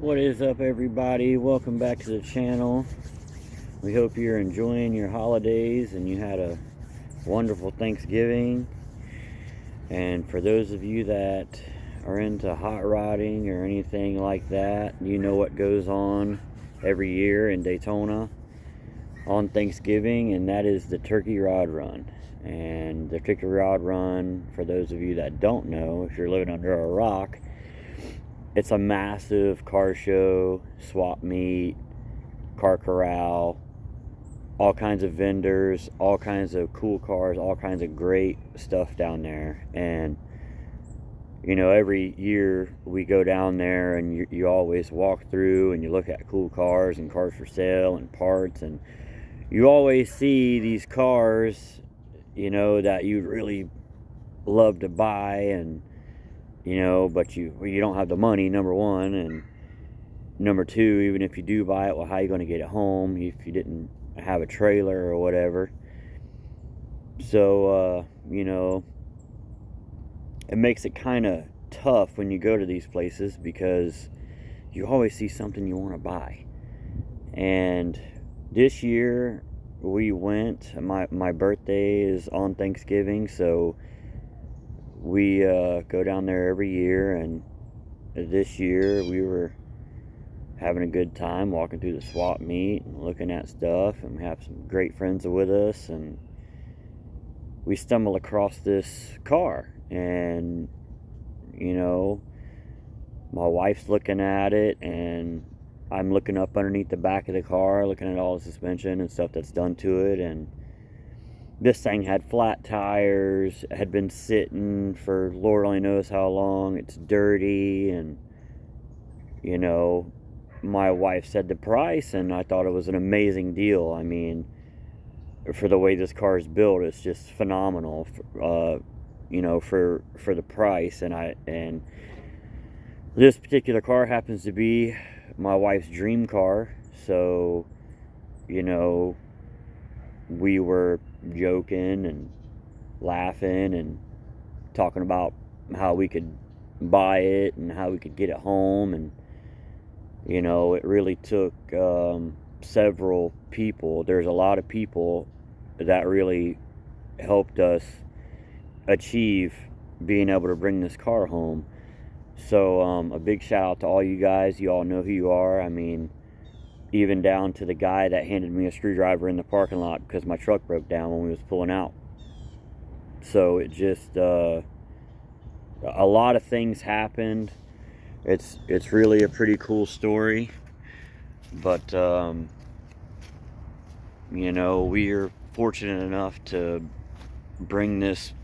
What is up, everybody? Welcome back to the channel. We hope you're enjoying your holidays and you had a wonderful Thanksgiving. And for those of you that are into hot rodding or anything like that, you know what goes on every year in Daytona on Thanksgiving, and that is the Turkey Rod Run. And the Turkey Rod Run, for those of you that don't know, if you're living under a rock, it's a massive car show, swap meet, car corral, all kinds of vendors, all kinds of cool cars, all kinds of great stuff down there. And you know, every year we go down there and you always walk through and you look at cool cars and cars for sale and parts, and you always see these cars, you know, that you'd really love to buy, and you know, but you don't have the money, number one, and number two, even if you do buy it, well, how are you going to get it home if you didn't have a trailer or whatever? So you know, it makes it kind of tough when you go to these places because you always see something you want to buy. And this year we went, my birthday is on Thanksgiving, so we go down there every year, and this year we were having a good time walking through the swap meet and looking at stuff, and we have some great friends with us, and we stumble across this car, and you know, my wife's looking at it and I'm looking up underneath the back of the car, looking at all the suspension and stuff that's done to it. And this thing had flat tires, had been sitting for Lord only knows how long. It's dirty, and you know, my wife said the price, and I thought it was an amazing deal. I mean, for the way this car is built, it's just phenomenal. You know, for the price, and this particular car happens to be my wife's dream car. So, you know, we were joking and laughing and talking about how we could buy it and how we could get it home. And you know, it really took several people. There's a lot of people that really helped us achieve being able to bring this car home. So a big shout out to all you guys. You all know who you are. I mean, even down to the guy that handed me a screwdriver in the parking lot because my truck broke down when we was pulling out. So it just a lot of things happened. It's really a pretty cool story. But you know, we are fortunate enough to bring this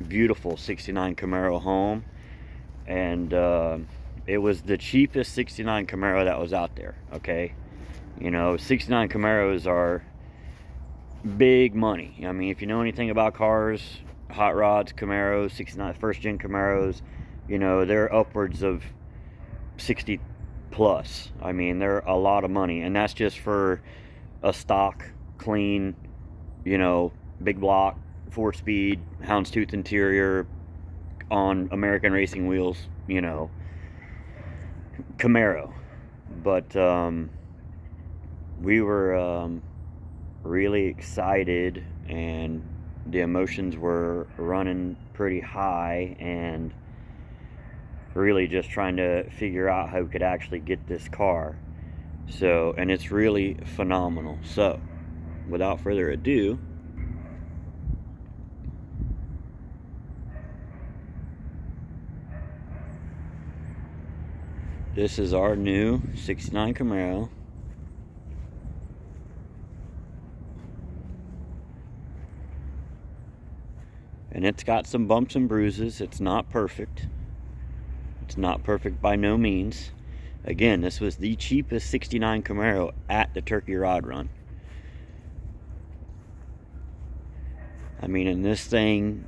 beautiful 69 Camaro home, and it was the cheapest 69 Camaro that was out there. Okay, you know, 69 Camaros are big money. I mean, if you know anything about cars, hot rods, Camaros, 69 first gen Camaros, you know, they're upwards of 60 plus. I mean, they're a lot of money, and that's just for a stock, clean, you know, big block, 4-speed, houndstooth interior on American racing wheels, you know, Camaro. But we were really excited, and the emotions were running pretty high, and really just trying to figure out how we could actually get this car. So, and it's really phenomenal. So, without further ado, this is our new 69 Camaro. And it's got some bumps and bruises. It's not perfect. It's not perfect by no means. Again, this was the cheapest 69 Camaro at the Turkey Rod Run. I mean, and this thing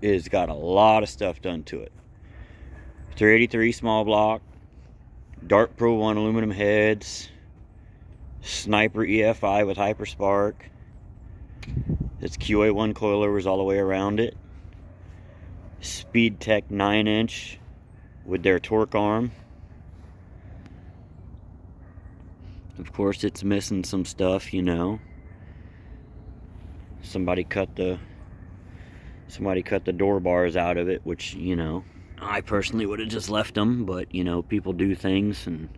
is got a lot of stuff done to it. 383 small block, Dark Pro 1 aluminum heads, Sniper EFI with Hyperspark. It's QA1 coilovers all the way around it. Speed Tech 9-inch with their torque arm. Of course, it's missing some stuff, you know. Somebody cut the door bars out of it, which, you know, I personally would have just left them, but, you know, people do things and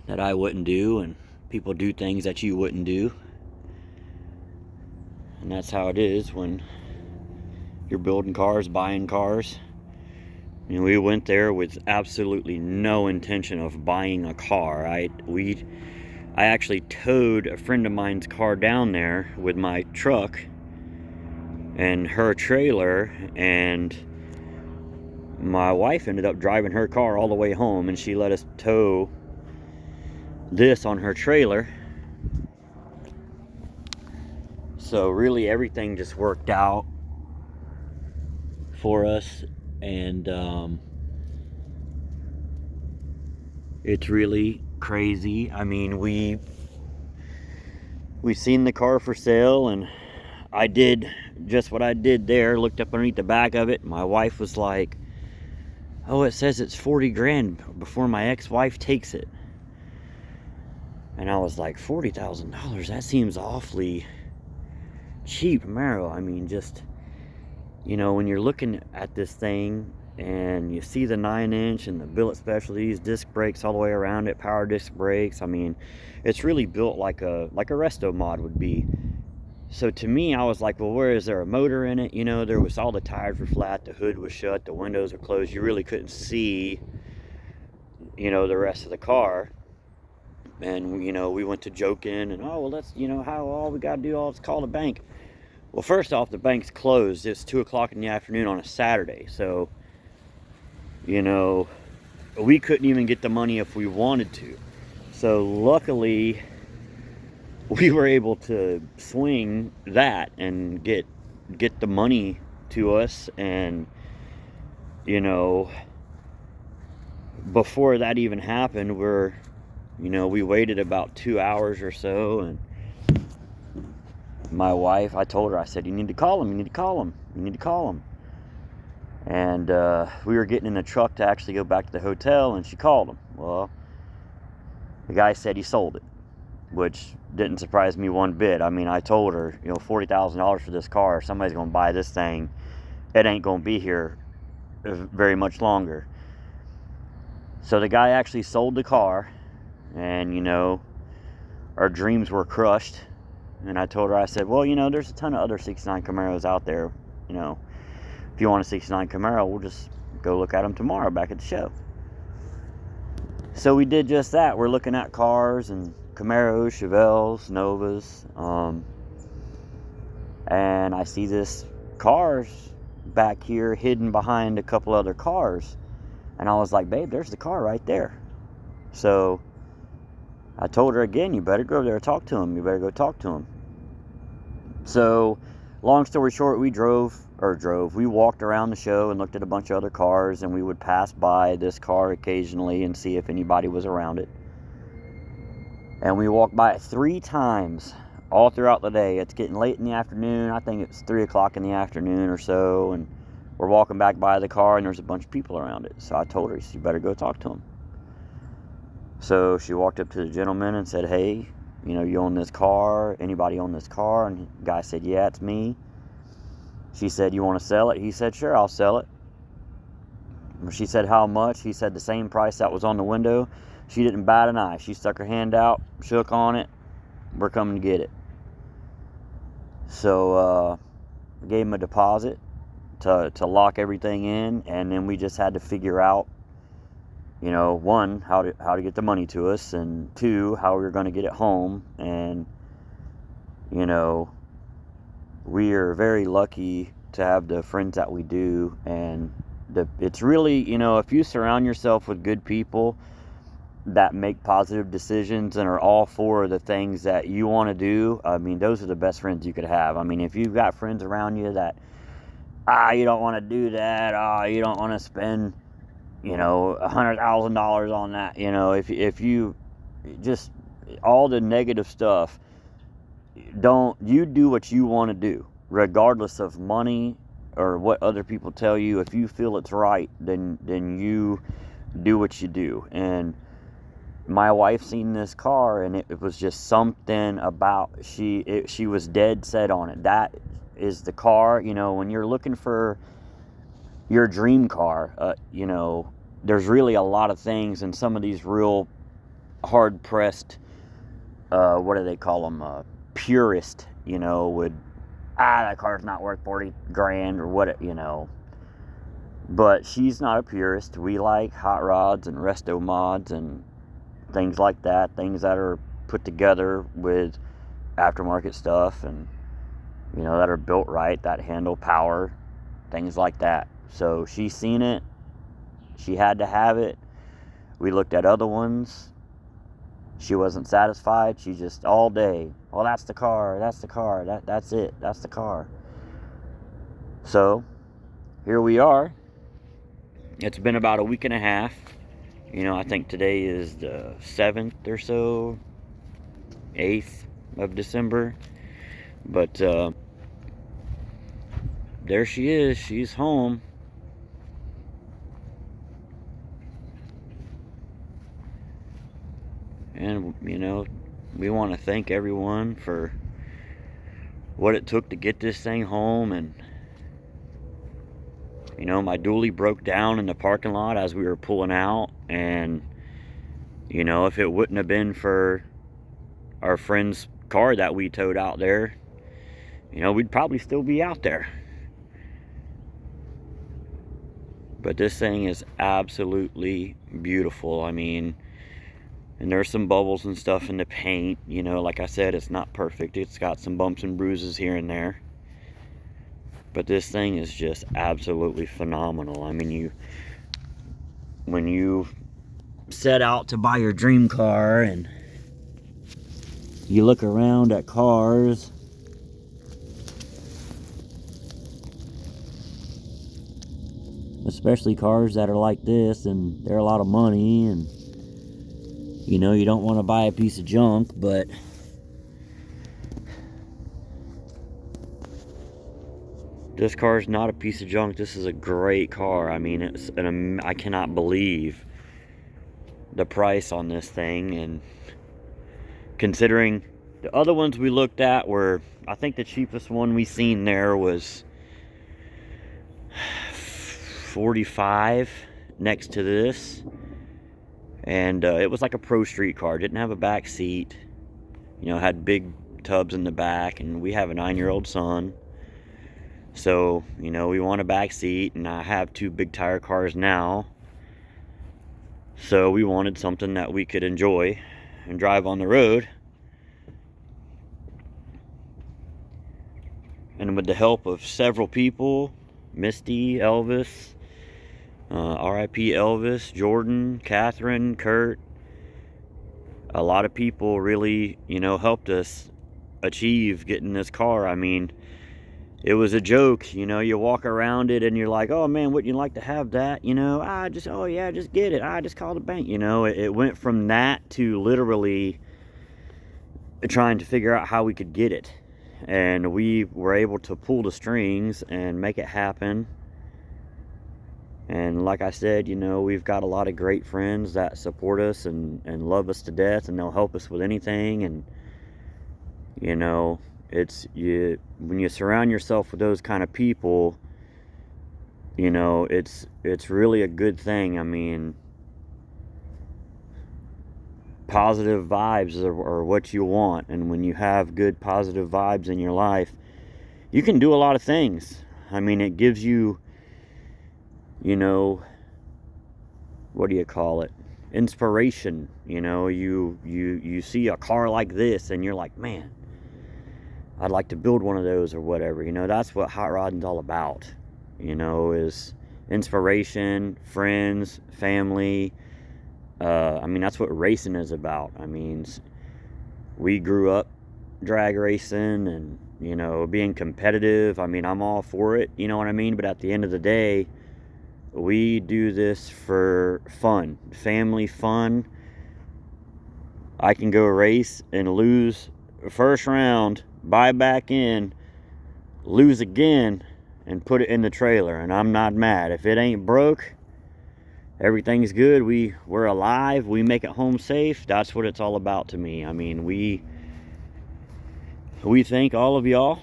that I wouldn't do, and people do things that you wouldn't do. And that's how it is when you're building cars, buying cars. I mean, we went there with absolutely no intention of buying a car. I actually towed a friend of mine's car down there with my truck and her trailer, and my wife ended up driving her car all the way home, and she let us tow this on her trailer. So really everything just worked out for us, and it's really crazy. I mean, we seen the car for sale, and I did just what I did there, looked up underneath the back of it. My wife was like, oh, it says it's 40 grand before my ex-wife takes it. And I was like, $40,000? That seems awfully cheap, Camaro. I mean, just, you know, when you're looking at this thing and you see the 9-inch and the billet specialties, disc brakes all the way around it, power disc brakes, I mean, it's really built like a resto mod would be. So to me, I was like, well, where is there a motor in it? You know, there was, all the tires were flat, the hood was shut, the windows were closed. You really couldn't see, you know, the rest of the car. And, you know, we went to joking and, oh, well, let's, you know, how all we got to do is call the bank. Well, first off, the bank's closed. It's 2 o'clock in the afternoon on a Saturday. So, you know, we couldn't even get the money if we wanted to. So luckily, we were able to swing that and get the money to us. And, you know, before that even happened, we waited about 2 hours or so, and my wife, I told her, I said, you need to call him. And we were getting in the truck to actually go back to the hotel, and she called him. Well, the guy said he sold it, which didn't surprise me one bit. I mean, I told her, you know, $40,000 for this car, somebody's going to buy this thing. It ain't going to be here very much longer. So the guy actually sold the car, and, you know, our dreams were crushed. And I told her, I said, well, you know, there's a ton of other 69 Camaros out there. You know, if you want a 69 Camaro, we'll just go look at them tomorrow back at the show. So we did just that. We're looking at cars and Camaros, Chevelles, Novas. And I see this cars back here hidden behind a couple other cars. And I was like, babe, there's the car right there. So I told her again, you better go over there and talk to him. You better go talk to him. So, long story short, we walked around the show and looked at a bunch of other cars, and we would pass by this car occasionally and see if anybody was around it. And we walked by it 3 times all throughout the day. It's getting late in the afternoon. I think it's 3 o'clock in the afternoon or so, and we're walking back by the car, and there's a bunch of people around it. So I told her, you better go talk to him. So she walked up to the gentleman and said, hey, you know, you own this car? Anybody own this car? And the guy said, yeah, it's me. She said, you want to sell it? He said, sure, I'll sell it. She said, how much? He said, the same price that was on the window. She didn't bat an eye. She stuck her hand out, shook on it. We're coming to get it. So I gave him a deposit to lock everything in, and then we just had to figure out, you know, 1, how to get the money to us, and 2, how we were going to get it home. And, you know, we are very lucky to have the friends that we do. And it's really, you know, if you surround yourself with good people that make positive decisions and are all for the things that you want to do, I mean, those are the best friends you could have. I mean, if you've got friends around you that, you don't want to do that, you don't want to spend, you know, $100,000 on that, you know, if you just, all the negative stuff, you do what you want to do, regardless of money or what other people tell you. If you feel it's right, then you do what you do. And my wife seen this car, and it was just something about, she was dead set on it. That is the car. When you're looking for your dream car, there's really a lot of things, and some of these real hard pressed, what do they call them, purist, would, that car's not worth 40 grand or what, but she's not a purist. We like hot rods and resto mods and things like that, things that are put together with aftermarket stuff, and that are built right, that handle power, things like that. So she's seen it, she had to have it. We looked at other ones, she wasn't satisfied. She just all day, well, that's the car, that's the car, that's it, that's the car. So here we are. It's been about a week and a half. I think today is the 7th or so, 8th of December. But there she is. She's home. And, we want to thank everyone for what it took to get this thing home. And, my dually broke down in the parking lot as we were pulling out. And, if it wouldn't have been for our friend's car that we towed out there, we'd probably still be out there. But this thing is absolutely beautiful. And there's some bubbles and stuff in the paint. Like I said, it's not perfect. It's got some bumps and bruises here and there. But this thing is just absolutely phenomenal. When you set out to buy your dream car and you look around at cars, especially cars that are like this, and they're a lot of money, and you don't want to buy a piece of junk, but this car is not a piece of junk. This is a great car. I cannot believe the price on this thing. And considering the other ones we looked at were, I think the cheapest one we seen there was $45 next to this. And it was like a Pro Street car. Didn't have a back seat. Had big tubs in the back. And we have a 9-year-old son. So, we want a back seat, and I have 2 big tire cars now. So we wanted something that we could enjoy and drive on the road. And with the help of several people, Misty, Elvis, R.I.P. Elvis, Jordan, Catherine, Kurt, a lot of people really, helped us achieve getting this car. It was a joke, you walk around it and you're like, oh man, wouldn't you like to have that? Just get it. I just called the bank. It went from that to literally trying to figure out how we could get it. And we were able to pull the strings and make it happen. And like I said, we've got a lot of great friends that support us and love us to death, and they'll help us with anything. And, when you surround yourself with those kind of people, it's really a good thing. Positive vibes are what you want, and when you have good positive vibes in your life, you can do a lot of things. It gives you, what do you call it? Inspiration. You see a car like this and you're like, man, I'd like to build one of those or whatever. That's what hot rodding's all about. Is inspiration, friends, family. That's what racing is about. We grew up drag racing and, being competitive. I'm all for it, But at the end of the day, we do this for fun, family fun. I can go race and lose first round, buy back in, lose again, and put it in the trailer, and I'm not mad. If it ain't broke everything's good. We're alive. We make it home safe. That's what it's all about to me. I mean, we thank all of y'all,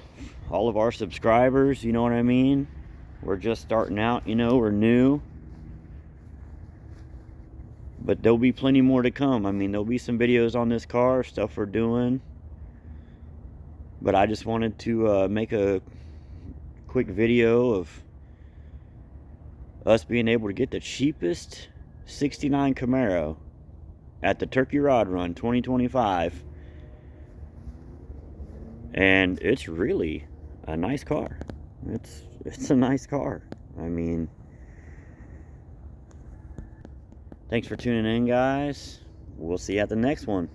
all of our subscribers, you know what I mean? We're just starting out, you know, we're new. But there'll be plenty more to come. I mean, there'll be some videos on this car, stuff we're doing. But I just wanted to make a quick video of us being able to get the cheapest 69 Camaro at the Turkey Rod Run 2025. And it's really a nice car. It's a nice car. I mean, thanks for tuning in, guys. We'll see you at the next one.